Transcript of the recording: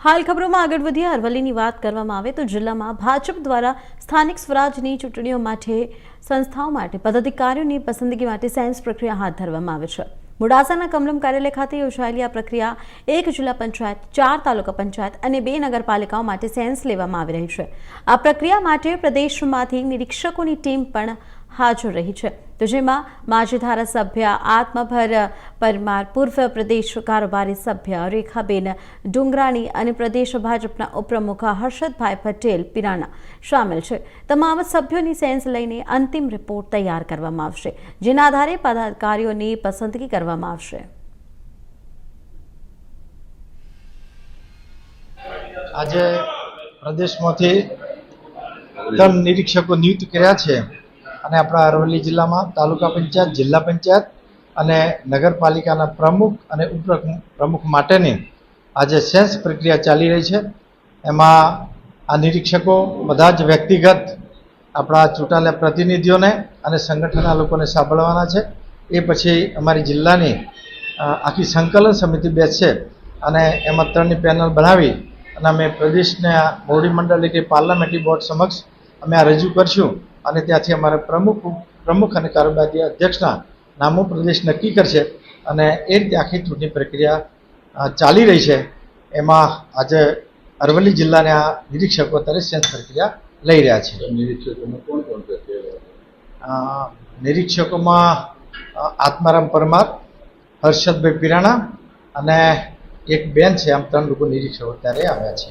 હાલ ખબરોમાં આગળ વધીએ અરવલ્લીની વાત કરવામાં આવે તો જિલ્લામાં ભાજપ દ્વારા સ્થાનિક સ્વરાજની ચૂંટણીઓ માટે સંસ્થાઓ માટે પદાધિકારીઓની પસંદગી માટે સેન્સ પ્રક્રિયા હાથ ધરવામાં આવે છે। મોડાસાના કમલમ કાર્યાલય ખાતે યોજાયેલી આ પ્રક્રિયા 1 જિલ્લા પંચાયત, 4 તાલુકા પંચાયત અને 2 નગરપાલિકાઓ માટે સેન્સ લેવામાં આવી રહી છે। આ પ્રક્રિયા માટે પ્રદેશમાંથી નિરીક્ષકોની ટીમ પણ હાજર રહી છે, તો જેમાં માજી ધારાસભ્ય આત્મભર પરમાર, પૂર્વ પ્રદેશ કારોબારી સભ્ય રેખાબેન ડુંગરાણી અને પ્રદેશ ભાજપના ઉપપ્રમુખ હર્ષદભાઈ પટેલ પિરાણા સામેલ છે। તમામ સભ્યોની સેન્સ લઈને અંતિમ રિપોર્ટ તૈયાર કરવામાં આવશે, જેના આધારે પદાધિકારીઓની પસંદગી કરવામાં આવશે। આજે પ્રદેશમાંથી 3 નિરીક્ષકો નિયુક્ત કર્યા છે અને આપણા અરવલ્લી જિલ્લામાં તાલુકા પંચાયત, જિલ્લા પંચાયત અને નગરપાલિકાના પ્રમુખ અને ઉપપ્રમુખ માટેની આજે સેન્સ પ્રક્રિયા ચાલી રહી છે। એમાં આ નિરીક્ષકો બધા જ વ્યક્તિગત આપણા ચૂંટાયેલા પ્રતિનિધિઓને અને સંગઠનના લોકોને સાંભળવાના છે। એ પછી અમારી જિલ્લાની આખી સંકલન સમિતિ બેસશે અને એમાં 3ની પેનલ બનાવી અને અમે પ્રદેશના મોવડી મંડળ એટલે પાર્લામેન્ટરી બોર્ડ સમક્ષ અમે આ રજૂ કરશું અને ત્યાંથી અમારા પ્રમુખ અને કારોબારી અધ્યક્ષના નામો પ્રદેશ નક્કી કરશે અને એ રીતે આખી ચૂંટણી પ્રક્રિયા ચાલી રહી છે। એમાં આજે અરવલ્લી જિલ્લાના નિરીક્ષકો અત્યારે સેન્સ પ્રક્રિયા લઈ રહ્યા છે। નિરીક્ષકોમાં કોણ કોણ છે? નિરીક્ષકોમાં આત્મારામ પરમાર, હર્ષદભાઈ પિરાણા અને એક બેન છે। આમ 3 લોકો નિરીક્ષકો અત્યારે આવ્યા છે।